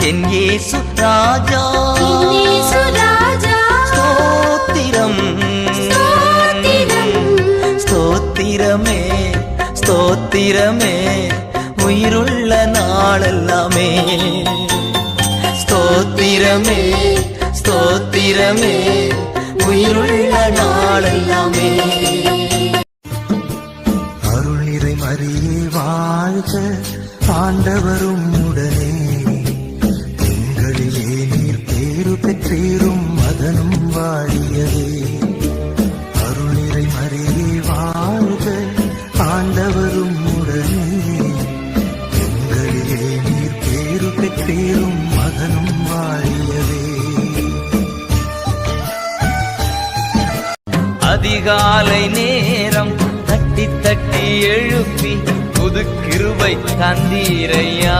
என் இயேசு ராஜா ஸ்தோத்திரம் ஸ்தோத்திரமே ஸ்தோத்திரமே உயிருள்ள நாளெல்லாமே ஸ்தோத்திரமே ஸ்தோத்திரமே உயிருள்ள நாளெல்லாமே. அருள் நிறை மரியே வாழ்க, ஆண்டவரும் உடனே, எங்களிலே நீர் பேரு பெற்றீரும் மதனும் வாழியதே. அருள் நிறை மரியே வாழ்க, ஆண்டவரும் உடனே, எங்களிலே நீர் பேரு பெற்றீரும் மதனும் வாழியதே. அதிகாலை நேரம் தட்டி தட்டி எழுப்பி புது கிருபை தந்தீரையா.